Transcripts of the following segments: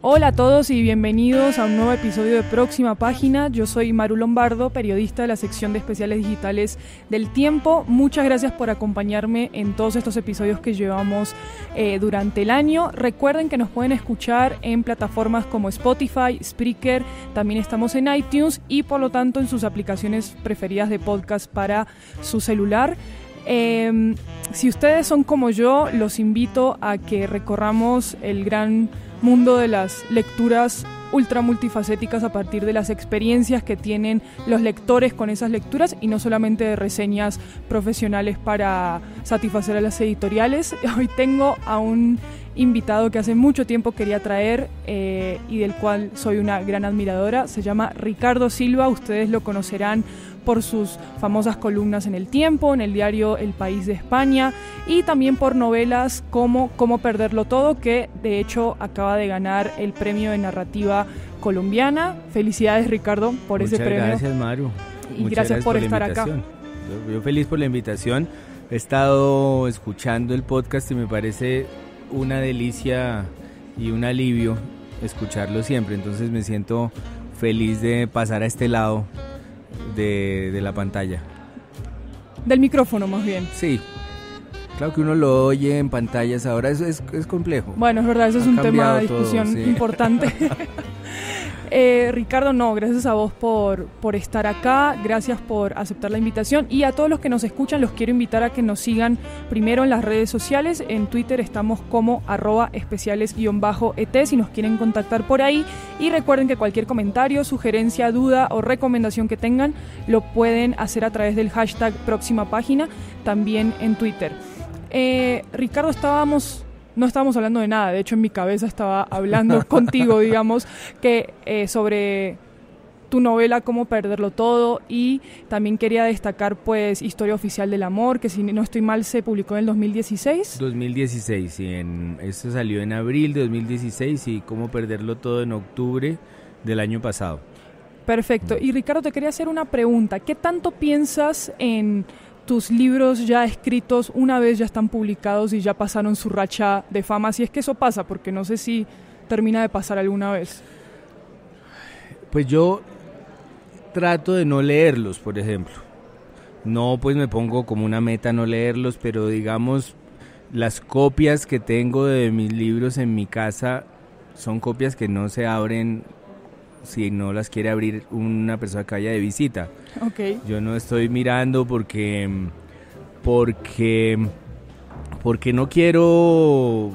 Hola a todos y bienvenidos a un nuevo episodio de Próxima Página. Yo soy Maru Lombardo, periodista de la sección de especiales digitales del Tiempo. Muchas gracias por acompañarme en todos estos episodios que llevamos durante el año. Recuerden que nos pueden escuchar en plataformas como Spotify, Spreaker, también estamos en iTunes y por lo tanto en sus aplicaciones preferidas de podcast para su celular. Si ustedes son como yo, los invito a que recorramos el gran mundo de las lecturas ultra multifacéticas a partir de las experiencias que tienen los lectores con esas lecturas y no solamente de reseñas profesionales para satisfacer a las editoriales. Hoy tengo a un invitado que hace mucho tiempo quería traer y del cual soy una gran admiradora. Se llama Ricardo Silva. Ustedes lo conocerán por sus famosas columnas en El Tiempo, en el diario El País de España y también por novelas como Cómo perderlo todo, que de hecho acaba de ganar el premio de narrativa colombiana. Felicidades, Ricardo, por ese premio. Muchas gracias, Maru. Y gracias por estar acá. Yo feliz por la invitación. He estado escuchando el podcast y me parece una delicia y un alivio escucharlo siempre. Entonces me siento feliz de pasar a este lado de la pantalla. Del micrófono, más bien. Sí. Claro que uno lo oye en pantallas ahora, eso es complejo. Bueno, es verdad, eso es un tema de discusión todo, sí, importante. Ricardo, gracias a vos por estar acá, gracias por aceptar la invitación y a todos los que nos escuchan los quiero invitar a que nos sigan primero en las redes sociales. En Twitter estamos como @especiales_et si nos quieren contactar por ahí, y recuerden que cualquier comentario, sugerencia, duda o recomendación que tengan lo pueden hacer a través del hashtag Próxima Página, también en Twitter. Ricardo, no estábamos hablando de nada, de hecho en mi cabeza estaba hablando contigo, digamos, que sobre tu novela Cómo perderlo todo, y también quería destacar pues Historia Oficial del Amor, que si no estoy mal se publicó en el 2016. 2016, sí, esto salió en abril de 2016 y Cómo perderlo todo en octubre del año pasado. Perfecto, y Ricardo, te quería hacer una pregunta, ¿qué tanto piensas en tus libros ya escritos una vez ya están publicados y ya pasaron su racha de fama? Si es que eso pasa, porque no sé si termina de pasar alguna vez. Pues yo trato de no leerlos, por ejemplo. No, pues me pongo como una meta no leerlos, pero digamos, las copias que tengo de mis libros en mi casa son copias que no se abren si no las quiere abrir una persona que vaya de visita. Okay. Yo no estoy mirando porque no quiero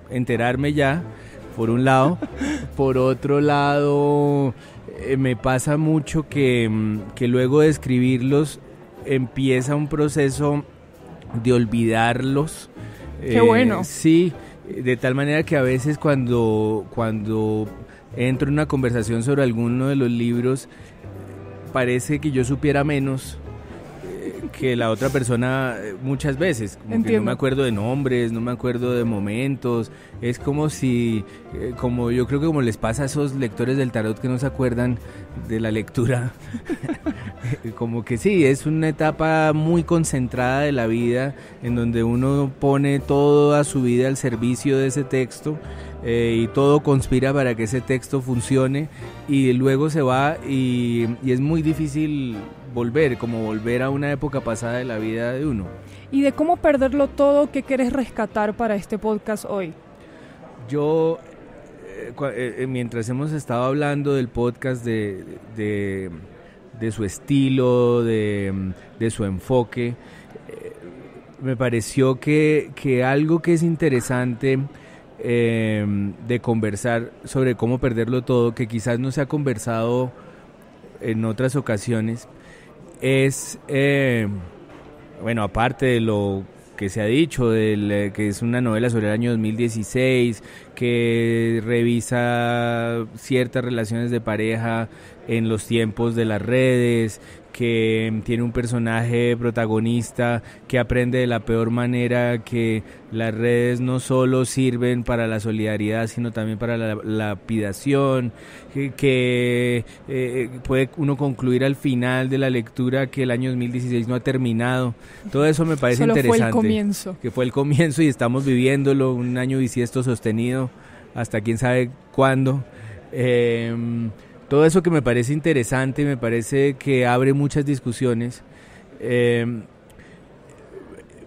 enterarme ya, por un lado. Por otro lado, me pasa mucho que luego de escribirlos empieza un proceso de olvidarlos. ¡Qué bueno! Sí, de tal manera que a veces cuando entro en una conversación sobre alguno de los libros, parece que yo supiera menos que la otra persona muchas veces, como Entiendo. Que no me acuerdo de nombres, no me acuerdo de momentos, es como si, como yo creo que como les pasa a esos lectores del tarot que no se acuerdan de la lectura, como que sí, es una etapa muy concentrada de la vida en donde uno pone toda su vida al servicio de ese texto y todo conspira para que ese texto funcione y luego se va y es muy difícil volver a una época pasada de la vida de uno. Y de Cómo perderlo todo, ¿qué querés rescatar para este podcast hoy? Yo, mientras hemos estado hablando del podcast, de su estilo, de su enfoque, me pareció que algo que es interesante de conversar sobre Cómo perderlo todo, que quizás no se ha conversado en otras ocasiones, es, aparte de lo que se ha dicho, que es una novela sobre el año 2016, que revisa ciertas relaciones de pareja en los tiempos de las redes, que tiene un personaje protagonista que aprende de la peor manera que las redes no solo sirven para la solidaridad, sino también para la lapidación, que puede uno concluir al final de la lectura que el año 2016 no ha terminado. Todo eso me parece Solo interesante. Fue el comienzo. Que fue el comienzo y estamos viviéndolo, un año bisiesto sostenido. hasta quién sabe cuándo. Todo eso que me parece interesante, me parece que abre muchas discusiones.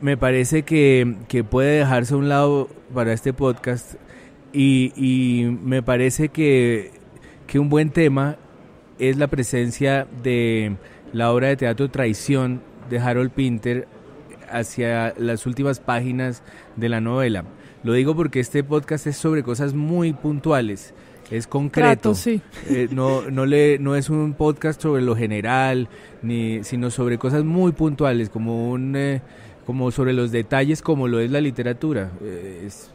Me parece que puede dejarse a un lado para este podcast y me parece que un buen tema es la presencia de la obra de teatro Traición de Harold Pinter hacia las últimas páginas de la novela. Lo digo porque este podcast es sobre cosas muy puntuales, es concreto. Trato, sí. No es un podcast sobre lo general, sino sobre cosas muy puntuales, como sobre los detalles, como lo es la literatura. Es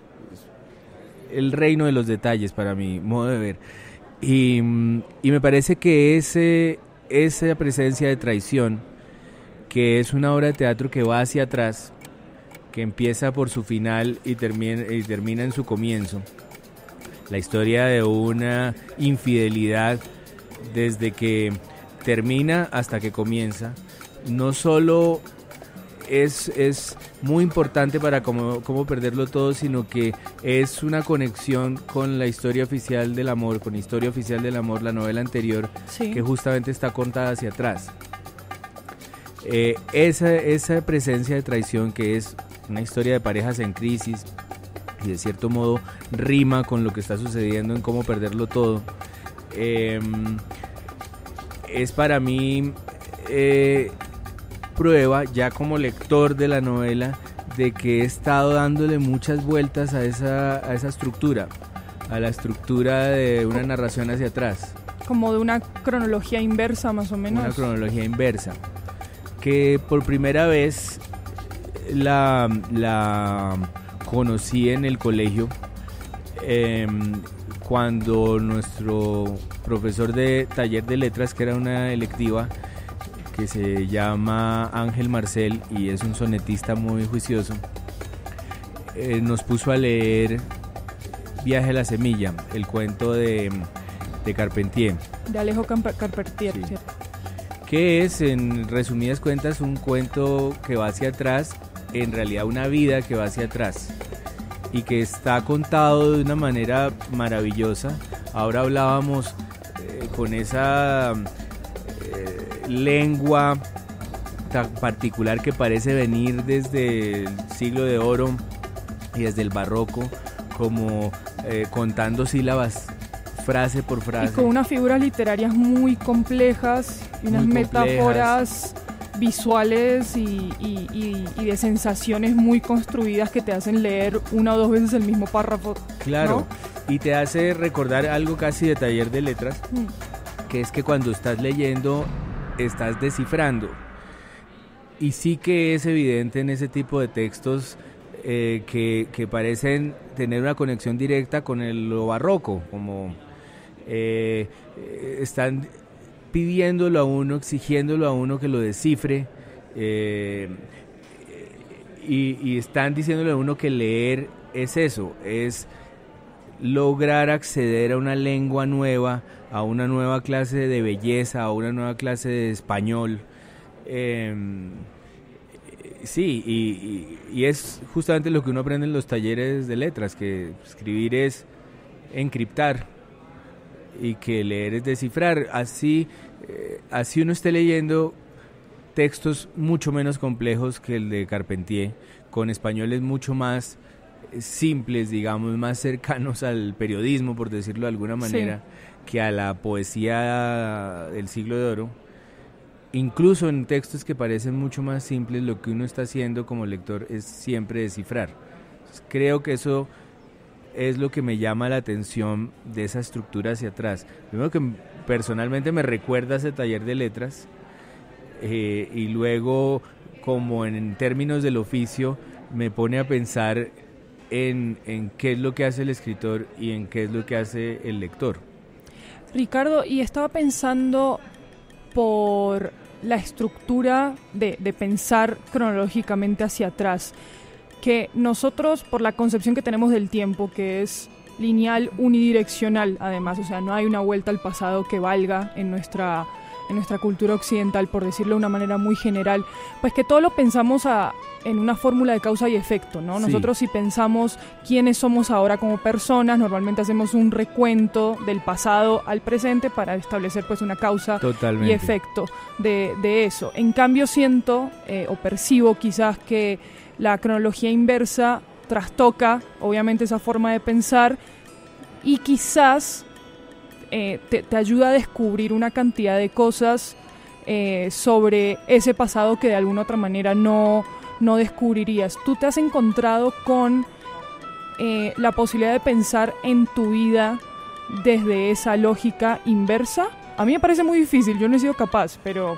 el reino de los detalles para mi modo de ver. Y me parece que esa presencia de Traición, que es una obra de teatro que va hacia atrás, que empieza por su final y termina en su comienzo, la historia de una infidelidad desde que termina hasta que comienza, no solo es muy importante para cómo perderlo todo, sino que es una conexión con la historia oficial del amor, con Historia Oficial del Amor, la novela anterior, sí, que justamente está contada hacia atrás. Esa presencia de Traición, que es una historia de parejas en crisis y de cierto modo rima con lo que está sucediendo en Cómo Perderlo Todo, es para mí prueba, ya como lector de la novela, de que he estado dándole muchas vueltas a esa estructura, a la estructura de una narración hacia atrás. Como de una cronología inversa, más o menos. Una cronología inversa, que por primera vez la conocí en el colegio, cuando nuestro profesor de taller de letras, que era una electiva, que se llama Ángel Marcel y es un sonetista muy juicioso, nos puso a leer Viaje a la Semilla, el cuento de Carpentier. De Alejo Carpentier, sí. ¿Cierto? Que es, en resumidas cuentas, un cuento que va hacia atrás, en realidad una vida que va hacia atrás, y que está contado de una manera maravillosa. Ahora hablábamos con esa lengua tan particular que parece venir desde el siglo de oro y desde el barroco, como contando sílabas frase por frase. Y con unas figuras literarias muy complejas y unas metáforas visuales y de sensaciones muy construidas que te hacen leer una o dos veces el mismo párrafo. Claro, ¿no? Y te hace recordar algo casi de taller de letras, que es que cuando estás leyendo estás descifrando. Y sí que es evidente en ese tipo de textos que parecen tener una conexión directa con lo barroco, como están pidiéndolo a uno, exigiéndolo a uno que lo descifre, y están diciéndole a uno que leer es eso, es lograr acceder a una lengua nueva, a una nueva clase de belleza, a una nueva clase de español. Sí, y es justamente lo que uno aprende en los talleres de letras, que escribir es encriptar y que leer es descifrar. Así uno esté leyendo textos mucho menos complejos que el de Carpentier, con españoles mucho más simples, digamos, más cercanos al periodismo, por decirlo de alguna manera, sí, que a la poesía del siglo de oro. Incluso en textos que parecen mucho más simples, lo que uno está haciendo como lector es siempre descifrar. Entonces, creo que eso es lo que me llama la atención de esa estructura hacia atrás. Primero, que personalmente me recuerda a ese taller de letras, y luego, como en términos del oficio, me pone a pensar en qué es lo que hace el escritor y en qué es lo que hace el lector. Ricardo, y estaba pensando por la estructura de pensar cronológicamente hacia atrás, que nosotros, por la concepción que tenemos del tiempo, que es lineal, unidireccional además, o sea, no hay una vuelta al pasado que valga en nuestra cultura occidental, por decirlo de una manera muy general, pues que todo lo pensamos a en una fórmula de causa y efecto, ¿no? Sí. Nosotros, si pensamos quiénes somos ahora como personas, normalmente hacemos un recuento del pasado al presente para establecer pues una causa Totalmente. y efecto de eso. En cambio siento o percibo quizás que la cronología inversa trastoca obviamente esa forma de pensar y quizás te ayuda a descubrir una cantidad de cosas sobre ese pasado que de alguna otra manera no descubrirías. ¿Tú te has encontrado con la posibilidad de pensar en tu vida desde esa lógica inversa? A mí me parece muy difícil, yo no he sido capaz, pero...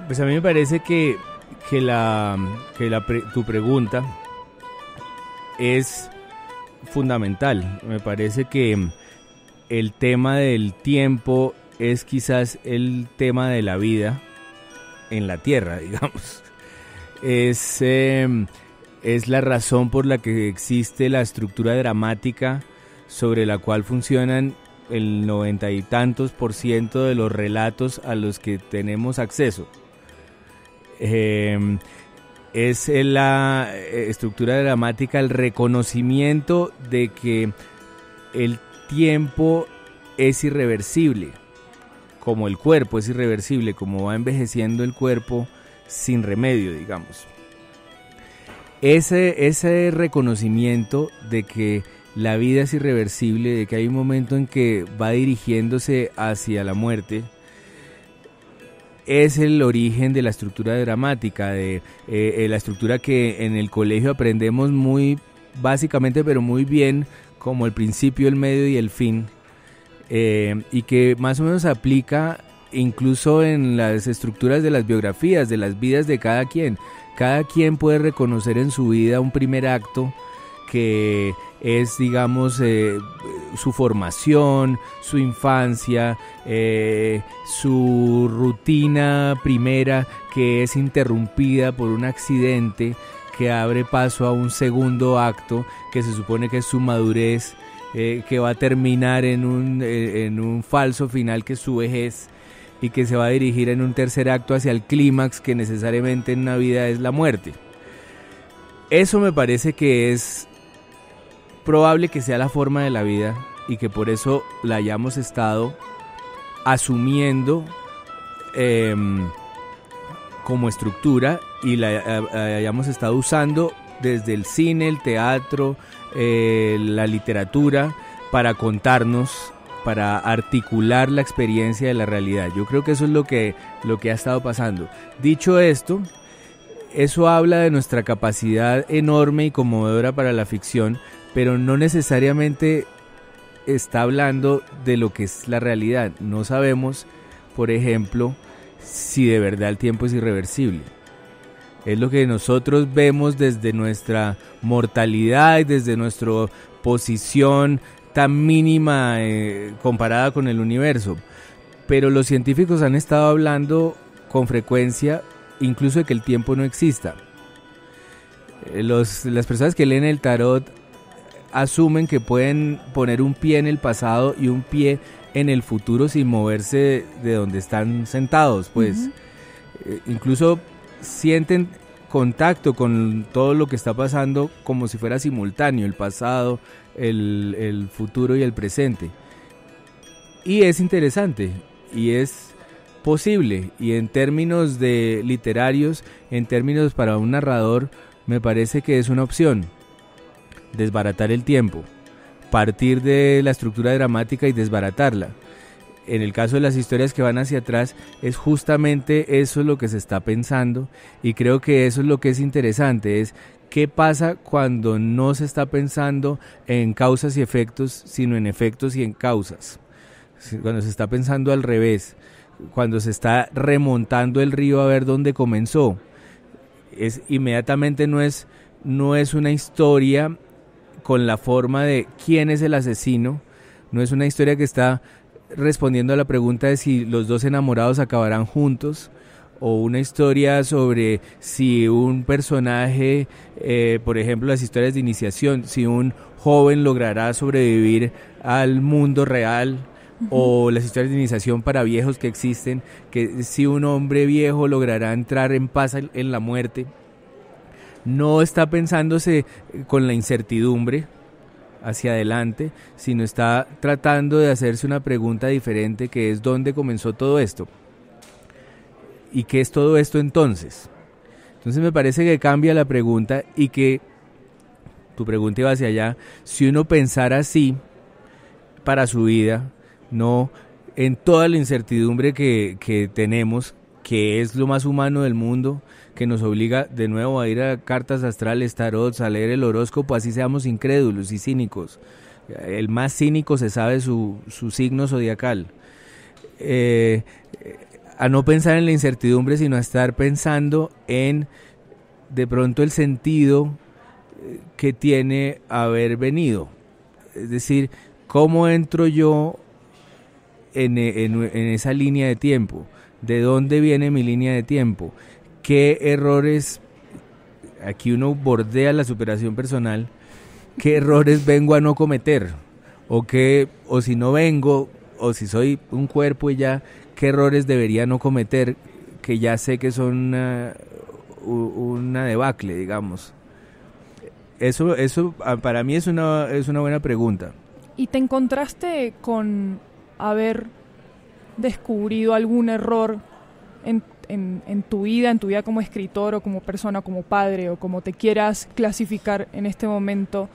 Pues a mí me parece que tu pregunta es fundamental. Me parece que el tema del tiempo es quizás el tema de la vida en la Tierra, digamos. Es la razón por la que existe la estructura dramática sobre la cual funcionan el 90 y tantos % de los relatos a los que tenemos acceso. Es la estructura dramática el reconocimiento de que el tiempo es irreversible, como el cuerpo es irreversible, como va envejeciendo el cuerpo sin remedio, digamos. Ese reconocimiento de que la vida es irreversible, de que hay un momento en que va dirigiéndose hacia la muerte, es el origen de la estructura dramática, de la estructura que en el colegio aprendemos muy básicamente, pero muy bien, como el principio, el medio y el fin, y que más o menos aplica incluso en las estructuras de las biografías, de las vidas de cada quien. Cada quien puede reconocer en su vida un primer acto que es, digamos, su formación, su infancia, su rutina primera que es interrumpida por un accidente que abre paso a un segundo acto que se supone que es su madurez, que va a terminar en un falso final que es su vejez y que se va a dirigir en un tercer acto hacia el clímax que necesariamente en una vida es la muerte. Eso me parece que es probable que sea la forma de la vida y que por eso la hayamos estado asumiendo como estructura y la hayamos estado usando desde el cine, el teatro, la literatura para contarnos, para articular la experiencia de la realidad. Yo creo que eso es lo que ha estado pasando. Dicho esto, eso habla de nuestra capacidad enorme y conmovedora para la ficción, pero no necesariamente está hablando de lo que es la realidad. No sabemos, por ejemplo, si de verdad el tiempo es irreversible. Es lo que nosotros vemos desde nuestra mortalidad y desde nuestra posición tan mínima comparada con el universo. Pero los científicos han estado hablando con frecuencia incluso de que el tiempo no exista. Las personas que leen el tarot asumen que pueden poner un pie en el pasado y un pie en el futuro sin moverse de donde están sentados, pues. Incluso sienten contacto con todo lo que está pasando como si fuera simultáneo, el pasado, el futuro y el presente. Y es interesante y es posible, y en términos de literarios, en términos para un narrador, me parece que es una opción. Desbaratar el tiempo, partir de la estructura dramática y desbaratarla. En el caso de las historias que van hacia atrás, es justamente eso lo que se está pensando, y creo que eso es lo que es interesante, es qué pasa cuando no se está pensando en causas y efectos, sino en efectos y en causas. Cuando se está pensando al revés, cuando se está remontando el río a ver dónde comenzó, inmediatamente no es una historia con la forma de quién es el asesino, no es una historia que está respondiendo a la pregunta de si los dos enamorados acabarán juntos, o una historia sobre si un personaje, por ejemplo las historias de iniciación, si un joven logrará sobrevivir al mundo real, o las historias de iniciación para viejos que existen, que si un hombre viejo logrará entrar en paz en la muerte. no está pensándose con la incertidumbre hacia adelante, sino está tratando de hacerse una pregunta diferente, que es ¿dónde comenzó todo esto? ¿Y qué es todo esto entonces? Entonces me parece que cambia la pregunta, y que tu pregunta iba hacia allá. Si uno pensara así para su vida, no en toda la incertidumbre que tenemos, que es lo más humano del mundo, que nos obliga de nuevo a ir a cartas astrales, tarots, a leer el horóscopo, así seamos incrédulos y cínicos. El más cínico se sabe su signo zodiacal. A no pensar en la incertidumbre, sino a estar pensando en, de pronto, el sentido que tiene haber venido. Es decir, ¿cómo entro yo en esa línea de tiempo? ¿De dónde viene mi línea de tiempo? ¿Qué errores, aquí uno bordea la superación personal, qué errores vengo a no cometer? O si no vengo, o si soy un cuerpo y ya, ¿qué errores debería no cometer, que ya sé que son una debacle, digamos? Eso para mí es una buena pregunta. ¿Y te encontraste con haber descubrido algún error en tu vida como escritor, o como persona, como padre, o como te quieras clasificar en este momento,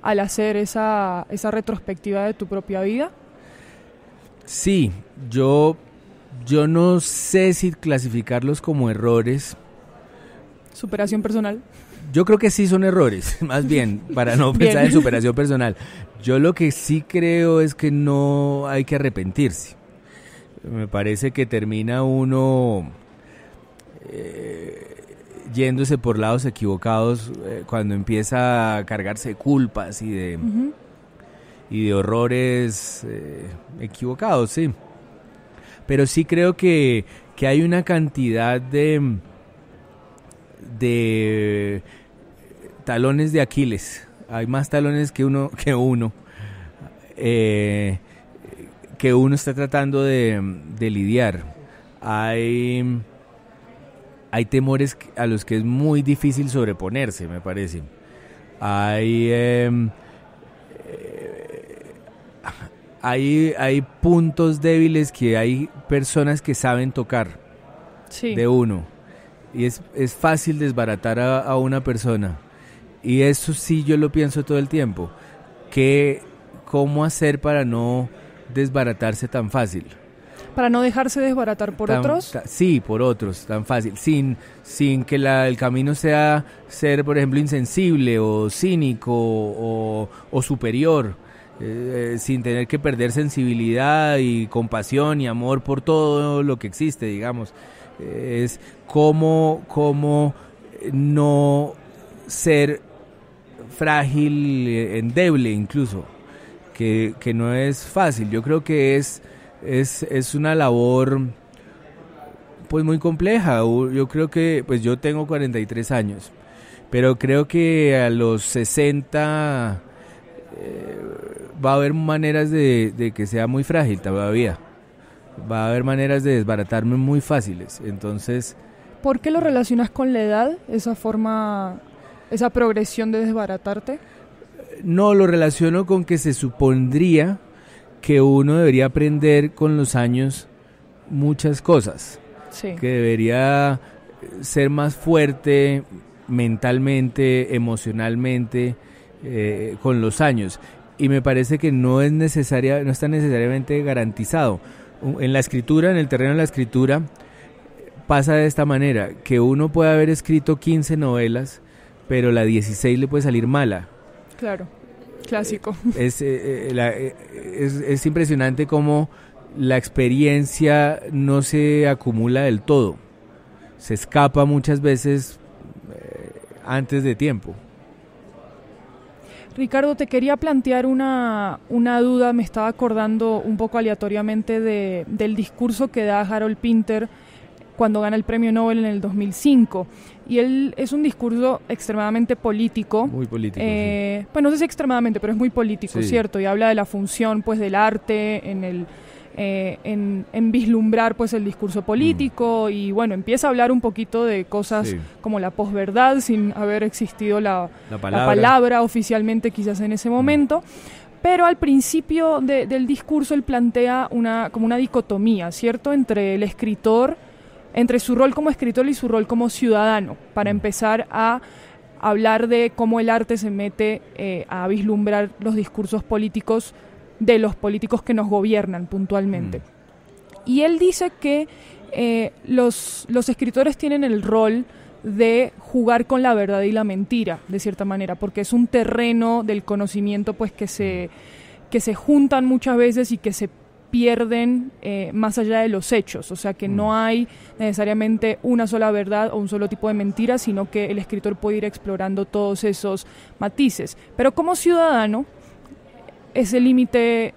al hacer esa retrospectiva de tu propia vida? Sí, yo no sé si clasificarlos como errores. ¿Superación personal? Yo creo que sí son errores, más bien, para no pensar en superación personal. Yo lo que sí creo es que no hay que arrepentirse. Me parece que termina uno yéndose por lados equivocados cuando empieza a cargarse de culpas y de horrores equivocados, sí. Pero sí creo que hay una cantidad de talones de Aquiles. Hay más talones que uno está tratando de lidiar. Hay temores a los que es muy difícil sobreponerse, me parece. Hay puntos débiles que hay personas que saben tocar, sí, de uno, y es fácil desbaratar a una persona, y eso sí yo lo pienso todo el tiempo, ¿cómo hacer para no desbaratarse tan fácil? ¿Para no dejarse desbaratar por otros? Sí, por otros, tan fácil, sin que el camino sea ser, por ejemplo, insensible o cínico o superior, sin tener que perder sensibilidad y compasión y amor por todo lo que existe, digamos. Es cómo no ser frágil, endeble incluso, que no es fácil. Yo creo que es una labor pues muy compleja. Yo creo que, pues yo tengo 43 años, pero creo que a los 60 va a haber maneras de que sea muy frágil todavía. Va a haber maneras de desbaratarme muy fáciles. Entonces, ¿por qué lo relacionas con la edad, esa forma, esa progresión de desbaratarte? No, lo relaciono con que se supondría que uno debería aprender con los años muchas cosas, sí, que debería ser más fuerte mentalmente, emocionalmente, con los años, y me parece que no está necesariamente garantizado. En la escritura, en el terreno de la escritura, pasa de esta manera, que uno puede haber escrito 15 novelas, pero la 16 le puede salir mala. Claro. Clásico. Es impresionante cómo la experiencia no se acumula del todo. Se escapa muchas veces antes de tiempo. Ricardo, te quería plantear una duda. Me estaba acordando un poco aleatoriamente del discurso que da Harold Pinter cuando gana el premio Nobel en el 2005. Y él es un discurso extremadamente político. Muy político, sí. Pues no sé si extremadamente, pero es muy político, sí, ¿cierto? Y habla de la función, pues, del arte en en vislumbrar pues el discurso político y bueno, empieza a hablar un poquito de cosas como la posverdad sin haber existido la palabra oficialmente quizás en ese momento. Pero al principio del discurso él plantea como una dicotomía, ¿cierto?, entre el escritor, entre su rol como escritor y su rol como ciudadano, para empezar a hablar de cómo el arte se mete a vislumbrar los discursos políticos de los políticos que nos gobiernan puntualmente. Y él dice que los escritores tienen el rol de jugar con la verdad y la mentira, de cierta manera, porque es un terreno del conocimiento pues que se juntan muchas veces y que se pierden más allá de los hechos, o sea que no hay necesariamente una sola verdad o un solo tipo de mentira, sino que el escritor puede ir explorando todos esos matices. Pero como ciudadano, ese límite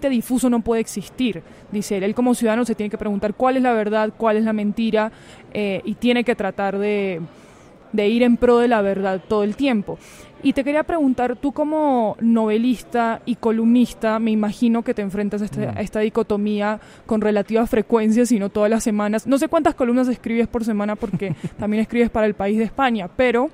difuso no puede existir, dice él. Él como ciudadano se tiene que preguntar cuál es la verdad, cuál es la mentira, y tiene que tratar de ir en pro de la verdad todo el tiempo. Y te quería preguntar, tú como novelista y columnista, me imagino que te enfrentas a esta dicotomía con relativa frecuencia, si no todas las semanas. No sé cuántas columnas escribes por semana porque también escribes para El País de España, pero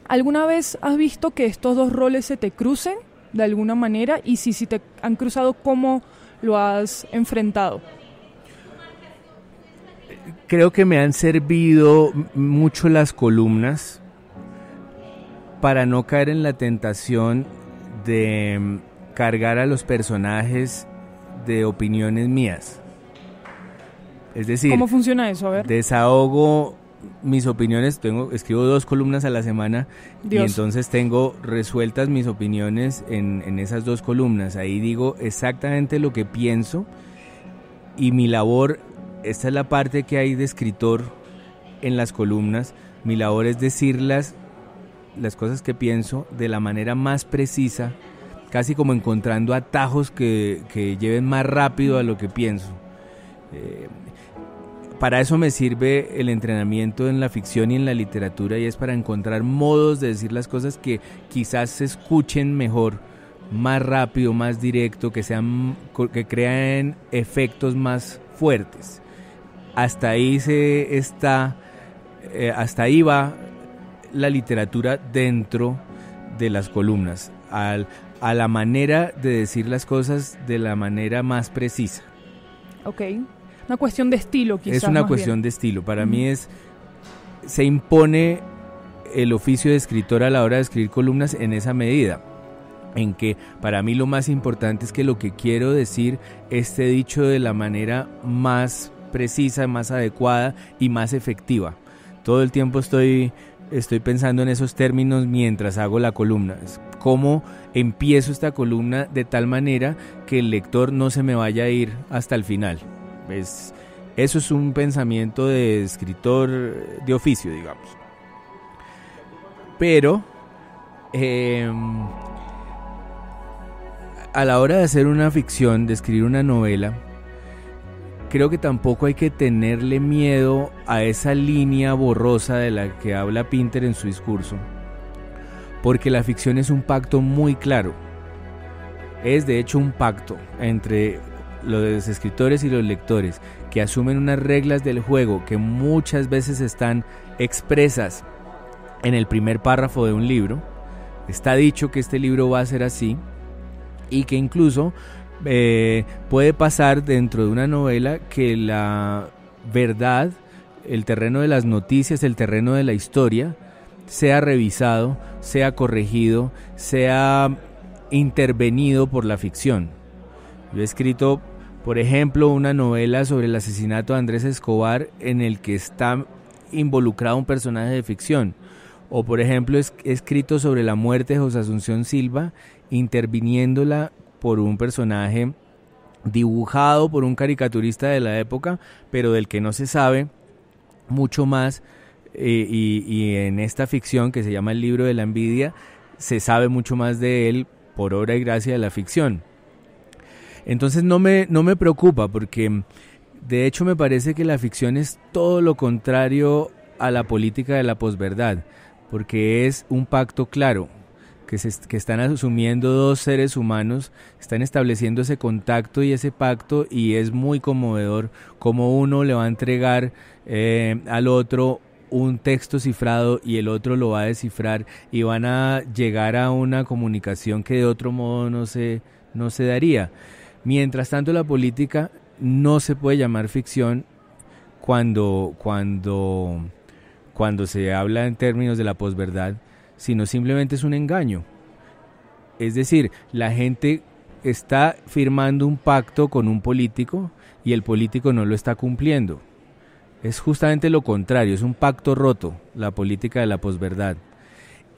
¿alguna vez has visto que estos dos roles se te crucen de alguna manera? Y si te han cruzado, ¿cómo lo has enfrentado? Creo que me han servido mucho las columnas para no caer en la tentación de cargar a los personajes de opiniones mías. Es decir, ¿cómo funciona eso? A ver. Desahogo mis opiniones, escribo 2 columnas a la semana. Dios. Y entonces tengo resueltas mis opiniones en esas 2 columnas. Ahí digo exactamente lo que pienso y mi labor, esta es la parte que hay de escritor en las columnas, mi labor es decir las cosas que pienso de la manera más precisa, casi como encontrando atajos que lleven más rápido a lo que pienso. Para eso me sirve el entrenamiento en la ficción y en la literatura, y es para encontrar modos de decir las cosas que quizás se escuchen mejor, más rápido, más directo, que creen efectos más fuertes. Hasta ahí hasta ahí va la literatura dentro de las columnas, a la manera de decir las cosas de la manera más precisa. Ok. Una cuestión de estilo, quizás. Es una cuestión de estilo. Para mí se impone el oficio de escritor a la hora de escribir columnas en esa medida, en que para mí lo más importante es que lo que quiero decir esté dicho de la manera más precisa, más adecuada y más efectiva. Todo el tiempo estoy pensando en esos términos mientras hago la columna. Cómo empiezo esta columna de tal manera que el lector no se me vaya a ir hasta el final. Eso es un pensamiento de escritor de oficio, digamos. Pero a la hora de hacer una ficción, de escribir una novela, creo que tampoco hay que tenerle miedo a esa línea borrosa de la que habla Pinter en su discurso, porque la ficción es un pacto muy claro. Es de hecho un pacto entre los escritores y los lectores, que asumen unas reglas del juego que muchas veces están expresas en el primer párrafo de un libro. Está dicho que este libro va a ser así, y que incluso puede pasar dentro de una novela que la verdad, el terreno de las noticias, el terreno de la historia, sea revisado, sea corregido, sea intervenido por la ficción. Yo he escrito, por ejemplo, una novela sobre el asesinato de Andrés Escobar en el que está involucrado un personaje de ficción. O, por ejemplo, he escrito sobre la muerte de José Asunción Silva, interviniéndola por un personaje dibujado por un caricaturista de la época, pero del que no se sabe mucho más, y en esta ficción que se llama El libro de la envidia, se sabe mucho más de él por obra y gracia de la ficción. Entonces no me preocupa, porque de hecho me parece que la ficción es todo lo contrario a la política de la posverdad, porque es un pacto claro. que están asumiendo dos seres humanos, están estableciendo ese contacto y ese pacto, y es muy conmovedor cómo uno le va a entregar al otro un texto cifrado y el otro lo va a descifrar, y van a llegar a una comunicación que de otro modo no se daría. Mientras tanto, la política no se puede llamar ficción cuando se habla en términos de la posverdad, sino simplemente es un engaño. Es decir, la gente está firmando un pacto con un político y el político no lo está cumpliendo. Es justamente lo contrario, es un pacto roto, la política de la posverdad.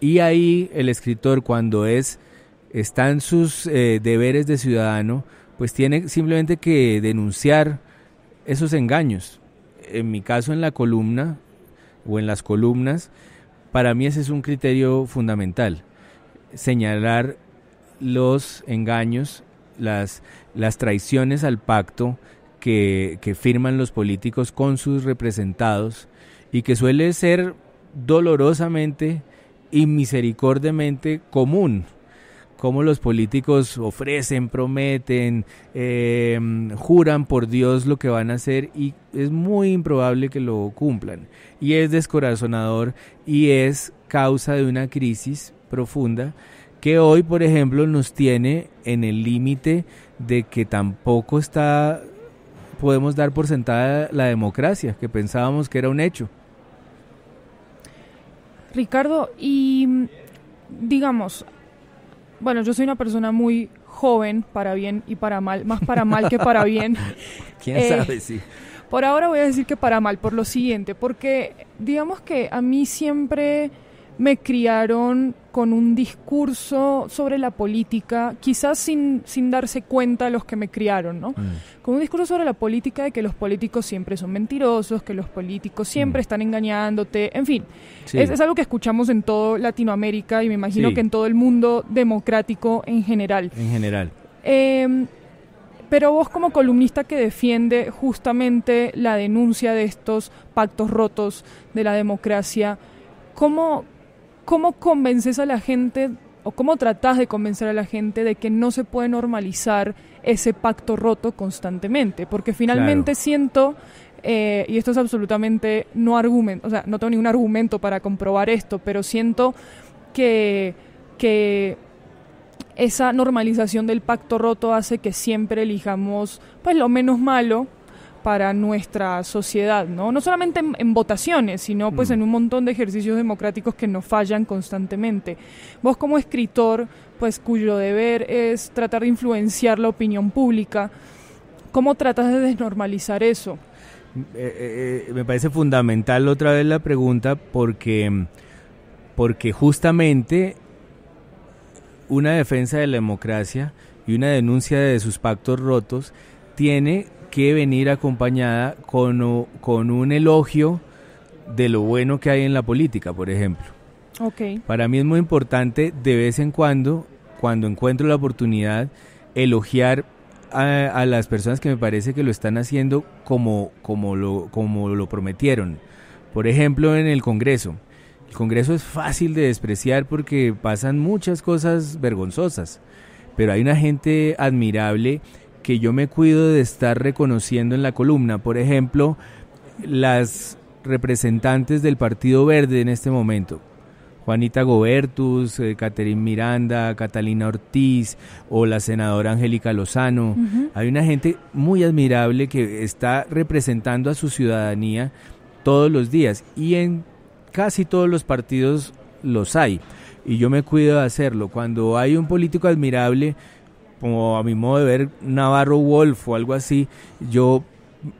Y ahí el escritor, cuando está en sus deberes de ciudadano, pues tiene simplemente que denunciar esos engaños. En mi caso, en la columna o en las columnas, para mí ese es un criterio fundamental: señalar los engaños, las traiciones al pacto que firman los políticos con sus representados, y que suele ser dolorosamente y misericordiamente común. Cómo los políticos ofrecen, prometen, juran por Dios lo que van a hacer, y es muy improbable que lo cumplan. Y es descorazonador y es causa de una crisis profunda que hoy, por ejemplo, nos tiene en el límite de que tampoco podemos dar por sentada la democracia, que pensábamos que era un hecho. Ricardo, y digamos, bueno, yo soy una persona muy joven, para bien y para mal, más para mal que para bien. ¿Quién sabe? Sí. Por ahora voy a decir que para mal, por lo siguiente, porque digamos que a mí siempre me criaron con un discurso sobre la política, quizás sin darse cuenta los que me criaron, ¿no? Con un discurso sobre la política de que los políticos siempre son mentirosos, que los políticos siempre están engañándote, en fin. Sí. Es algo que escuchamos en toda Latinoamérica y me imagino que en todo el mundo democrático en general. En general. Pero vos, como columnista que defiende justamente la denuncia de estos pactos rotos de la democracia, ¿cómo convences a la gente, o cómo tratás de convencer a la gente de que no se puede normalizar ese pacto roto constantemente? Porque finalmente siento, y esto es absolutamente no argumento, o sea, no tengo ningún argumento para comprobar esto, pero siento que esa normalización del pacto roto hace que siempre elijamos pues lo menos malo para nuestra sociedad, ¿no? No solamente en votaciones, sino pues en un montón de ejercicios democráticos que nos fallan constantemente. Vos, como escritor, pues cuyo deber es tratar de influenciar la opinión pública, ¿cómo tratas de desnormalizar eso? Me parece fundamental otra vez la pregunta, porque justamente una defensa de la democracia y una denuncia de sus pactos rotos tiene que venir acompañada con un elogio de lo bueno que hay en la política, por ejemplo. Okay. Para mí es muy importante de vez en cuando encuentro la oportunidad, elogiar a las personas que me parece que lo están haciendo como lo prometieron. Por ejemplo, en el Congreso. El Congreso es fácil de despreciar porque pasan muchas cosas vergonzosas, pero hay una gente admirable que yo me cuido de estar reconociendo en la columna. Por ejemplo, las representantes del Partido Verde en este momento: Juanita Gobertus, Caterine Miranda, Catalina Ortiz o la senadora Angélica Lozano. Hay una gente muy admirable que está representando a su ciudadanía todos los días, y en casi todos los partidos los hay, y yo me cuido de hacerlo. Cuando hay un político admirable, como a mi modo de ver Navarro Wolf o algo así, yo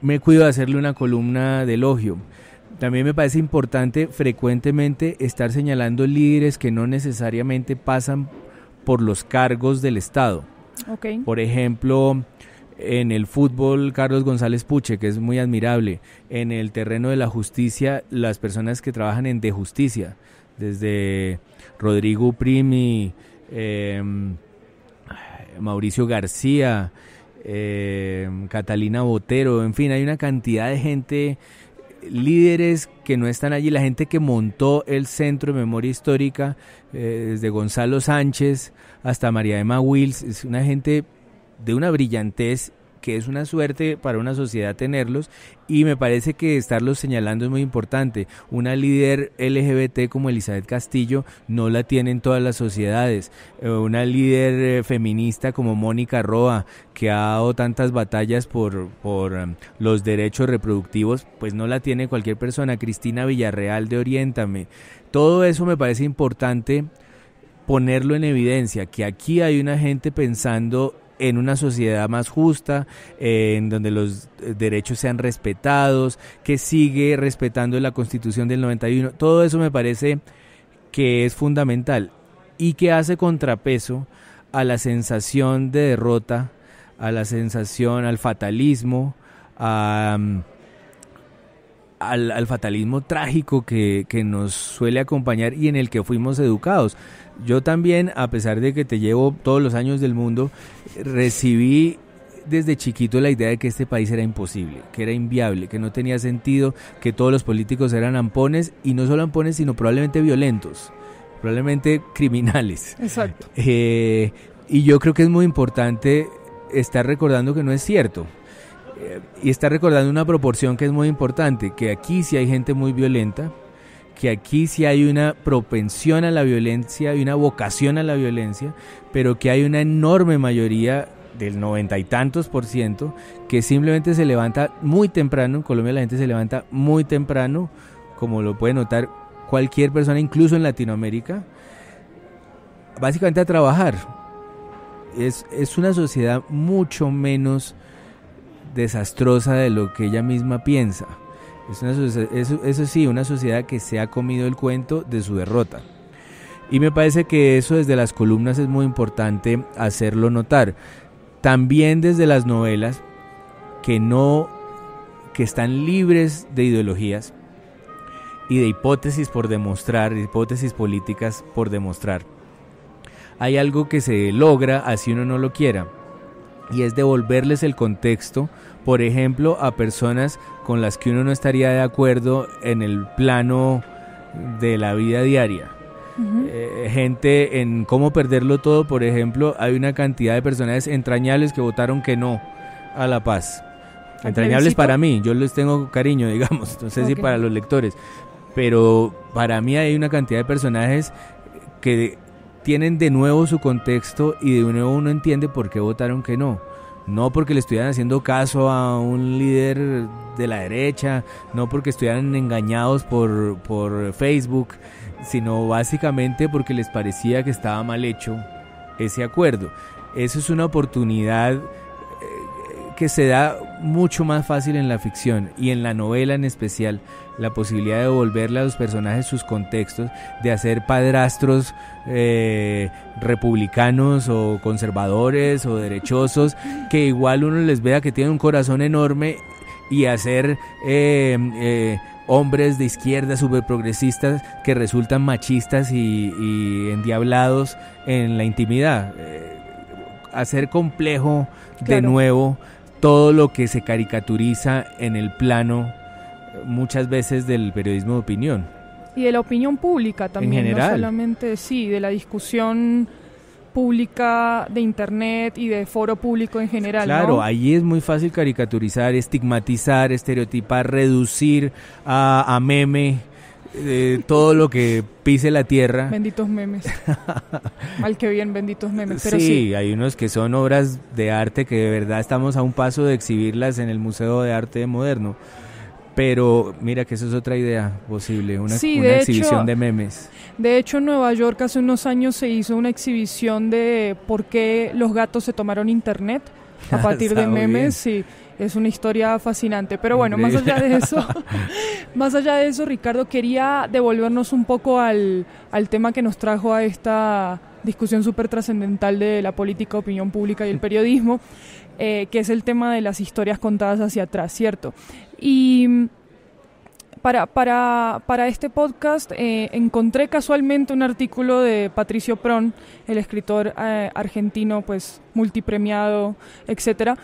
me cuido de hacerle una columna de elogio. También me parece importante frecuentemente estar señalando líderes que no necesariamente pasan por los cargos del Estado. Okay. Por ejemplo, en el fútbol, Carlos González Puche, que es muy admirable. En el terreno de la justicia, las personas que trabajan en De Justicia, desde Rodrigo Primi, Mauricio García, Catalina Botero, en fin, hay una cantidad de gente líderes que no están allí, la gente que montó el Centro de Memoria Histórica, desde Gonzalo Sánchez hasta María Emma Wills, es una gente de una brillantez que es una suerte para una sociedad tenerlos, y me parece que estarlos señalando es muy importante. Una líder LGBT como Elizabeth Castillo no la tienen todas las sociedades. Una líder feminista como Mónica Roa, que ha dado tantas batallas por los derechos reproductivos, pues no la tiene cualquier persona. Cristina Villarreal de Oriéntame. Todo eso me parece importante ponerlo en evidencia, que aquí hay una gente pensando en una sociedad más justa, en donde los derechos sean respetados, que sigue respetando la Constitución del 91. Todo eso me parece que es fundamental y que hace contrapeso a la sensación de derrota, a la sensación, al fatalismo, al fatalismo trágico que nos suele acompañar y en el que fuimos educados. Yo también, a pesar de que te llevo todos los años del mundo, recibí desde chiquito la idea de que este país era imposible, que era inviable, que no tenía sentido, que todos los políticos eran ampones, y no solo ampones, sino probablemente violentos, probablemente criminales. Exacto. Y yo creo que es muy importante estar recordando que no es cierto. Y estar recordando una proporción que es muy importante, que aquí sí hay gente muy violenta, que aquí sí hay una propensión a la violencia y una vocación a la violencia, pero que hay una enorme mayoría, del 90 y tantos %, que simplemente se levanta muy temprano. En Colombia la gente se levanta muy temprano, como lo puede notar cualquier persona, incluso en Latinoamérica, básicamente a trabajar. Es una sociedad mucho menos desastrosa de lo que ella misma piensa. Eso sí, una sociedad que se ha comido el cuento de su derrota. Y me parece que eso desde las columnas es muy importante hacerlo notar. También desde las novelas, que están libres de ideologías y de hipótesis por demostrar, hipótesis políticas por demostrar. Hay algo que se logra así uno no lo quiera, y es devolverles el contexto, por ejemplo, a personas con las que uno no estaría de acuerdo en el plano de la vida diaria. Uh-huh. Gente en Cómo perderlo todo, por ejemplo, hay una cantidad de personajes entrañables que votaron que no a la paz. Entrañables para mí, yo les tengo cariño, digamos, no sé si para los lectores, pero para mí hay una cantidad de personajes que tienen de nuevo su contexto y de nuevo uno entiende por qué votaron que no. No porque le estuvieran haciendo caso a un líder de la derecha, no porque estuvieran engañados por Facebook, sino básicamente porque les parecía que estaba mal hecho ese acuerdo. Eso es una oportunidad que se da mucho más fácil en la ficción y en la novela en especial, la posibilidad de devolverle a los personajes sus contextos, de hacer padrastros republicanos o conservadores o derechosos, que igual uno les vea que tienen un corazón enorme, y hacer hombres de izquierda súper progresistas que resultan machistas y endiablados en la intimidad. Hacer complejo de nuevo todo lo que se caricaturiza en el plano muchas veces del periodismo de opinión. Y de la opinión pública también, en general. No solamente, sí, de la discusión pública de internet y de foro público en general. Claro, ¿no? Ahí es muy fácil caricaturizar, estigmatizar, estereotipar, reducir a meme todo lo que pise la tierra. Benditos memes. Mal que bien, benditos memes. Pero sí, hay unos que son obras de arte que de verdad estamos a un paso de exhibirlas en el Museo de Arte Moderno. Pero mira que eso es otra idea posible, una exhibición de memes. De hecho, en Nueva York hace unos años se hizo una exhibición de por qué los gatos se tomaron internet a partir de memes. Sí, es una historia fascinante. Pero bueno, más allá de eso, Ricardo, quería devolvernos un poco al tema que nos trajo a esta discusión súper trascendental de la política, opinión pública y el periodismo, que es el tema de las historias contadas hacia atrás, ¿cierto? Y para este podcast encontré casualmente un artículo de Patricio Prón, el escritor argentino, pues multipremiado, etcétera,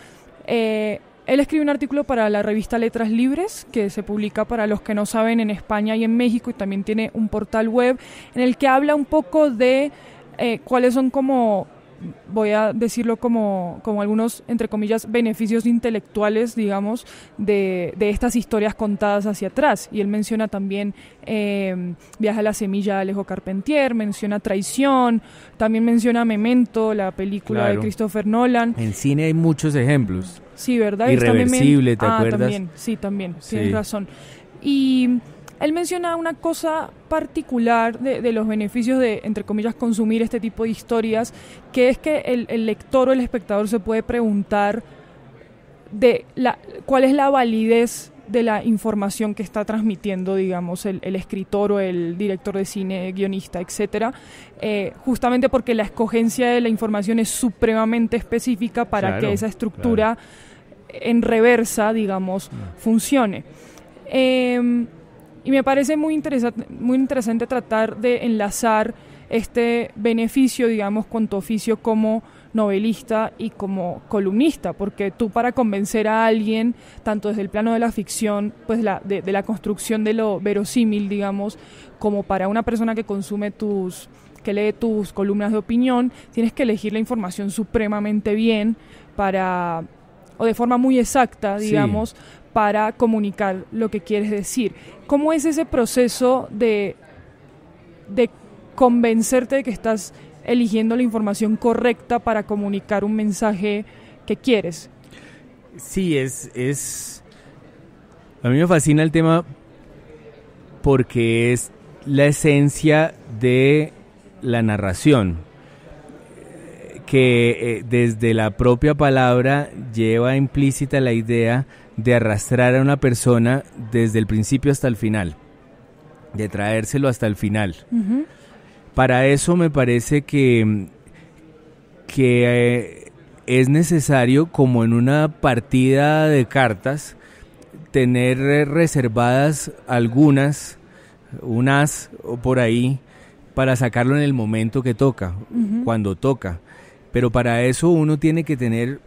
Él escribe un artículo para la revista Letras Libres, que se publica, para los que no saben, en España y en México, y también tiene un portal web en el que habla un poco de cuáles son, como voy a decirlo, como algunos, entre comillas, beneficios intelectuales, digamos, de estas historias contadas hacia atrás. Y él menciona también Viaje a la semilla de Alejo Carpentier, menciona Traición, también menciona Memento, la película de Christopher Nolan. En cine hay muchos ejemplos. Sí, ¿verdad? Irreversible, ¿te acuerdas? También, tienes razón. Y él menciona una cosa particular de los beneficios de, entre comillas, consumir este tipo de historias, que es que el lector o el espectador se puede preguntar cuál es la validez de la información que está transmitiendo, digamos, el escritor o el director de cine, guionista, etcétera, justamente porque la escogencia de la información es supremamente específica para que esa estructura en reversa, digamos, funcione. Y me parece muy interesante tratar de enlazar este beneficio, digamos, con tu oficio como novelista y como columnista, porque tú, para convencer a alguien, tanto desde el plano de la ficción, pues de la construcción de lo verosímil, digamos, como para una persona que que lee tus columnas de opinión, tienes que elegir la información supremamente bien o de forma muy exacta, digamos, sí, para comunicar lo que quieres decir. ¿Cómo es ese proceso de convencerte de que estás eligiendo la información correcta para comunicar un mensaje que quieres? Sí, a mí me fascina el tema porque es la esencia de la narración, que desde la propia palabra lleva implícita la idea de arrastrar a una persona desde el principio hasta el final, de traérselo hasta el final. Uh-huh. Para eso me parece que es necesario, como en una partida de cartas, tener reservadas unas o por ahí, para sacarlo en el momento que toca, uh-huh, cuando toca. Pero para eso uno tiene que tener,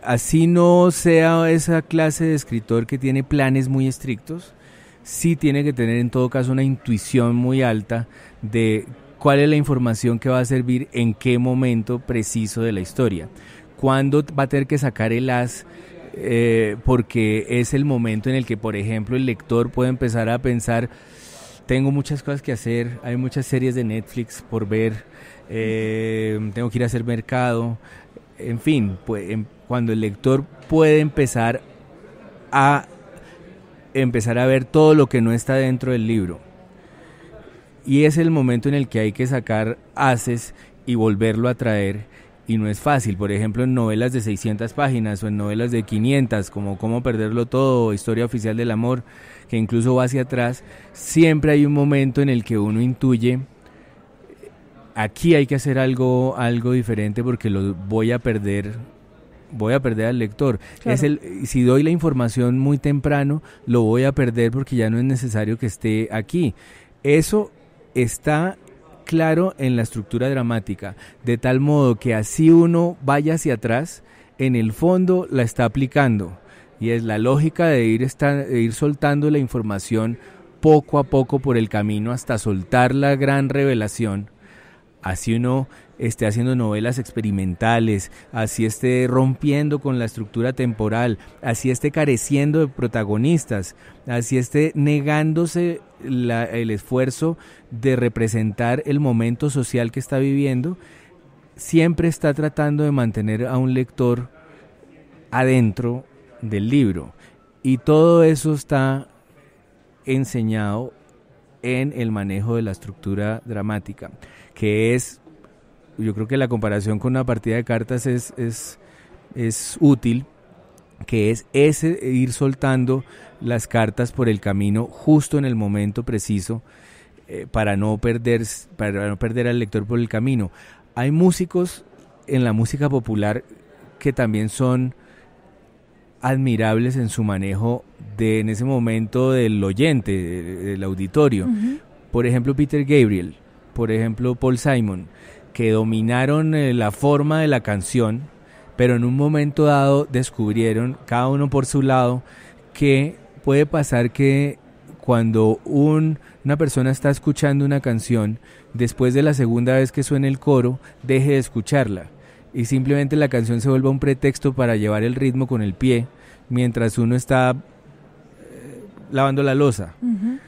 así no sea esa clase de escritor que tiene planes muy estrictos, sí tiene que tener en todo caso una intuición muy alta de cuál es la información que va a servir en qué momento preciso de la historia. Cuándo va a tener que sacar el as, porque es el momento en el que, por ejemplo, el lector puede empezar a pensar: tengo muchas cosas que hacer, hay muchas series de Netflix por ver, tengo que ir a hacer mercado, en fin, pues, cuando el lector puede empezar a ver todo lo que no está dentro del libro. Y es el momento en el que hay que sacar ases y volverlo a traer, y no es fácil. Por ejemplo, en novelas de 600 páginas o en novelas de 500, como Cómo perderlo todo, Historia oficial del amor, que incluso va hacia atrás, siempre hay un momento en el que uno intuye: aquí hay que hacer algo diferente porque lo voy a perder al lector. Claro. Si doy la información muy temprano, lo voy a perder porque ya no es necesario que esté aquí. Eso está claro en la estructura dramática, de tal modo que así uno vaya hacia atrás, en el fondo la está aplicando, y es la lógica de ir soltando la información poco a poco por el camino hasta soltar la gran revelación. Así uno esté haciendo novelas experimentales, así esté rompiendo con la estructura temporal, así esté careciendo de protagonistas, así esté negándose el esfuerzo de representar el momento social que está viviendo, siempre está tratando de mantener a un lector adentro del libro. Y todo eso está enseñado en el manejo de la estructura dramática, que es, yo creo que la comparación con una partida de cartas es útil, que es ir soltando las cartas por el camino justo en el momento preciso, para no perder al lector por el camino. Hay músicos en la música popular que también son admirables en su manejo en ese momento del oyente, del auditorio. Uh-huh. Por ejemplo, Peter Gabriel, por ejemplo, Paul Simon, que dominaron la forma de la canción, pero en un momento dado descubrieron, cada uno por su lado, que puede pasar que cuando una persona está escuchando una canción, después de la segunda vez que suene el coro, deje de escucharla y simplemente la canción se vuelva un pretexto para llevar el ritmo con el pie mientras uno está lavando la loza. Uh-huh.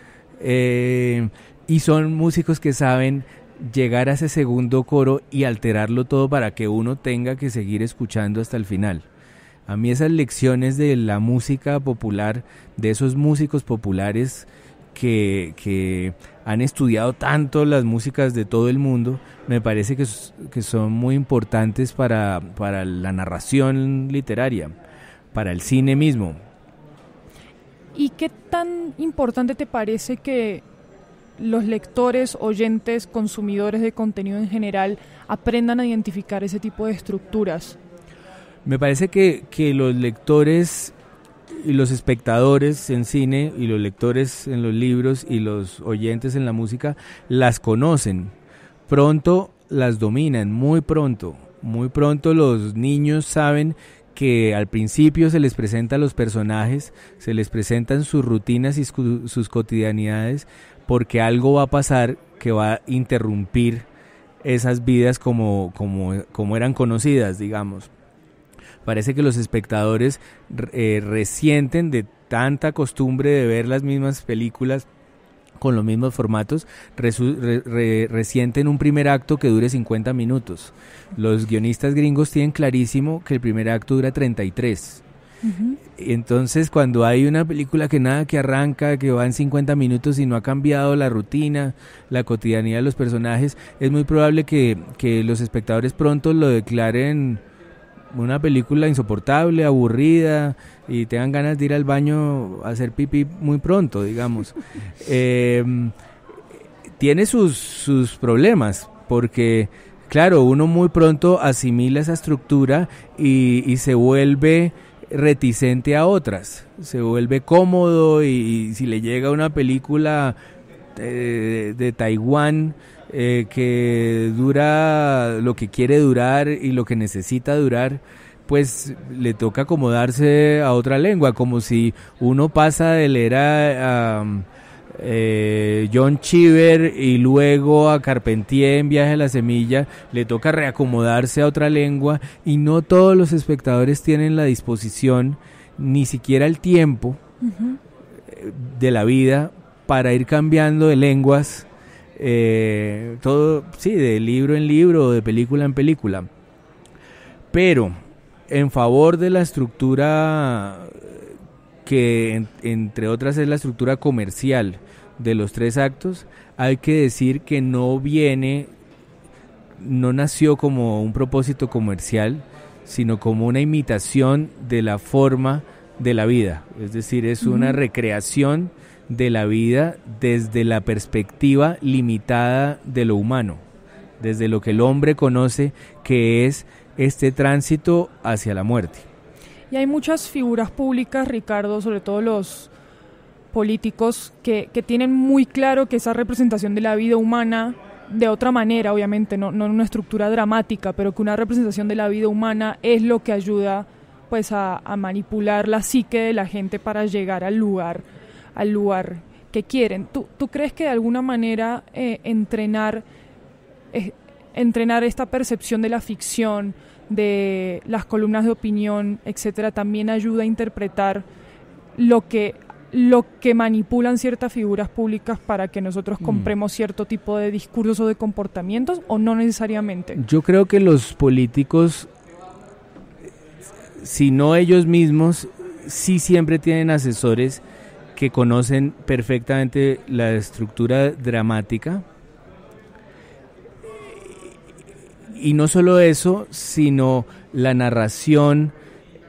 Y son músicos que saben llegar a ese segundo coro y alterarlo todo para que uno tenga que seguir escuchando hasta el final. A mí esas lecciones de la música popular, de esos músicos populares que han estudiado tanto las músicas de todo el mundo, me parece que son muy importantes para la narración literaria, para el cine mismo. ¿Y qué tan importante te parece que los lectores, oyentes, consumidores de contenido en general aprendan a identificar ese tipo de estructuras? Me parece que los lectores y los espectadores en cine y los lectores en los libros y los oyentes en la música las conocen. Pronto las dominan, muy pronto. Muy pronto los niños saben que al principio se les presenta a los personajes, se les presentan sus rutinas y sus cotidianidades, porque algo va a pasar que va a interrumpir esas vidas como eran conocidas, digamos. Parece que los espectadores resienten de tanta costumbre de ver las mismas películas con los mismos formatos, resienten un primer acto que dure 50 minutos. Los guionistas gringos tienen clarísimo que el primer acto dura 33. Uh-huh. Entonces, cuando hay una película que arranca, que va en 50 minutos y no ha cambiado la rutina, la cotidianidad de los personajes, es muy probable que los espectadores pronto lo declaren una película insoportable, aburrida, y tengan ganas de ir al baño a hacer pipí muy pronto, digamos. Tiene sus problemas, porque claro, uno muy pronto asimila esa estructura y se vuelve reticente a otras, se vuelve cómodo, y si le llega una película de Taiwán que dura lo que quiere durar y lo que necesita durar, pues le toca acomodarse a otra lengua, como si uno pasa de leer a John Cheever y luego a Carpentier en Viaje a la Semilla, le toca reacomodarse a otra lengua, y no todos los espectadores tienen la disposición, ni siquiera el tiempo uh-huh. de la vida para ir cambiando de lenguas, todo, sí, de libro en libro, de película en película. Pero en favor de la estructura que entre otras es la estructura comercial de los 3 actos, hay que decir que no nació como un propósito comercial, sino como una imitación de la forma de la vida. Es decir, es una recreación de la vida desde la perspectiva limitada de lo humano, desde lo que el hombre conoce, que es este tránsito hacia la muerte. Y hay muchas figuras públicas, Ricardo, sobre todo los políticos, que tienen muy claro que esa representación de la vida humana, de otra manera, obviamente, no en una estructura dramática, pero que una representación de la vida humana es lo que ayuda pues a manipular la psique de la gente para llegar al lugar que quieren. ¿Tú crees que de alguna manera entrenar esta percepción de la ficción, de las columnas de opinión, etcétera, también ayuda a interpretar lo que manipulan ciertas figuras públicas para que nosotros compremos cierto tipo de discursos o de comportamientos, o no necesariamente? Yo creo que los políticos, si no ellos mismos, sí siempre tienen asesores que conocen perfectamente la estructura dramática. Y no solo eso, sino la narración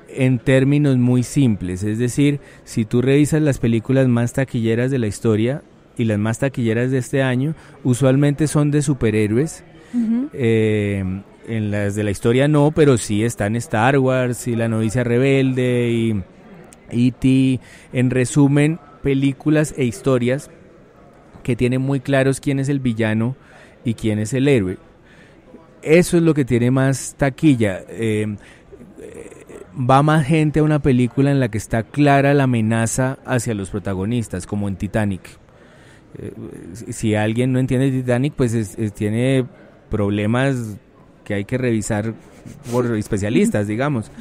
en términos muy simples. Es decir, si tú revisas las películas más taquilleras de la historia y las más taquilleras de este año, usualmente son de superhéroes. Uh-huh. En las de la historia no, pero sí están Star Wars y La novicia rebelde y E.T. En resumen, películas e historias que tienen muy claros quién es el villano y quién es el héroe. Eso es lo que tiene más taquilla. va más gente a una película en la que está clara la amenaza hacia los protagonistas, como en Titanic. Si alguien no entiende Titanic, pues tiene problemas que hay que revisar por especialistas, digamos.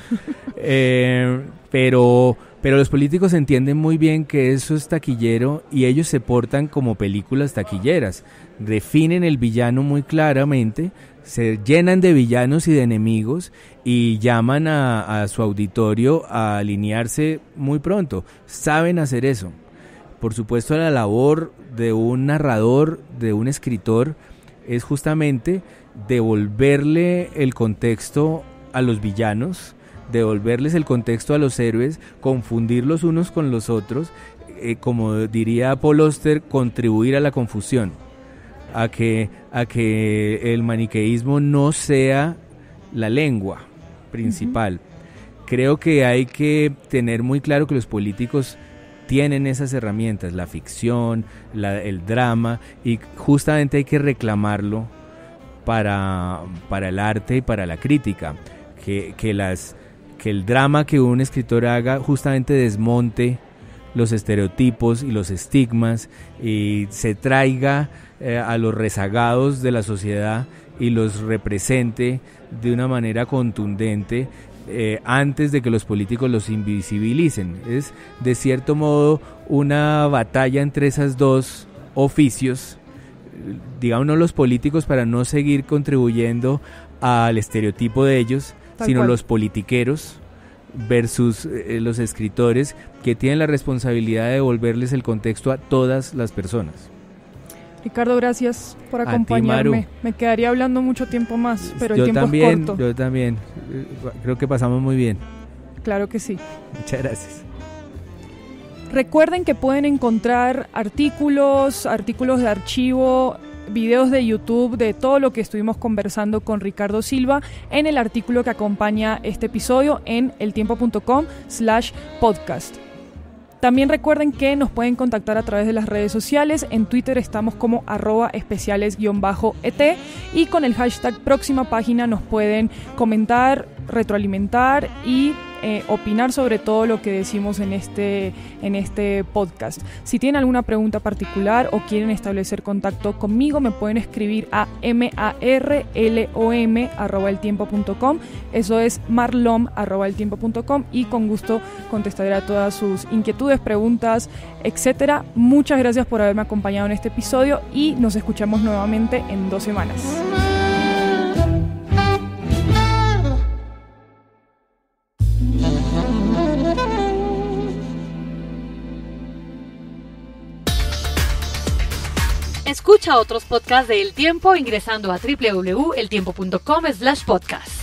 Pero los políticos entienden muy bien que eso es taquillero y ellos se portan como películas taquilleras. Definen el villano muy claramente, se llenan de villanos y de enemigos y llaman a su auditorio a alinearse muy pronto. Saben hacer eso. Por supuesto, la labor de un narrador, de un escritor, es justamente devolverle el contexto a los villanos, devolverles el contexto a los héroes, confundirlos unos con los otros, como diría Paul Auster, contribuir a la confusión, a que el maniqueísmo no sea la lengua principal. Creo que hay que tener muy claro que los políticos tienen esas herramientas, la ficción, el drama, y justamente hay que reclamarlo para el arte y para la crítica, que el drama que un escritor haga justamente desmonte los estereotipos y los estigmas y se traiga a los rezagados de la sociedad y los represente de una manera contundente antes de que los políticos los invisibilicen. Es de cierto modo una batalla entre esos dos oficios, digamos, no los políticos para no seguir contribuyendo al estereotipo de ellos, sino los politiqueros versus los escritores que tienen la responsabilidad de devolverles el contexto a todas las personas. Ricardo, gracias por acompañarme. Me quedaría hablando mucho tiempo más, pero el tiempo es corto. Yo también. Creo que pasamos muy bien. Claro que sí. Muchas gracias. Recuerden que pueden encontrar artículos de archivo, videos de YouTube de todo lo que estuvimos conversando con Ricardo Silva en el artículo que acompaña este episodio en eltiempo.com/podcast. También recuerden que nos pueden contactar a través de las redes sociales. En Twitter estamos como @especiales_et y con el hashtag próxima página nos pueden comentar, retroalimentar y opinar sobre todo lo que decimos en este podcast. Si tienen alguna pregunta particular o quieren establecer contacto conmigo, me pueden escribir a marlom@eltiempo.com. Eso es marlom@eltiempo.com y con gusto contestaré a todas sus inquietudes, preguntas, etcétera. Muchas gracias por haberme acompañado en este episodio y nos escuchamos nuevamente en 2 semanas. Escucha otros podcasts de El Tiempo ingresando a www.eltiempo.com/podcast.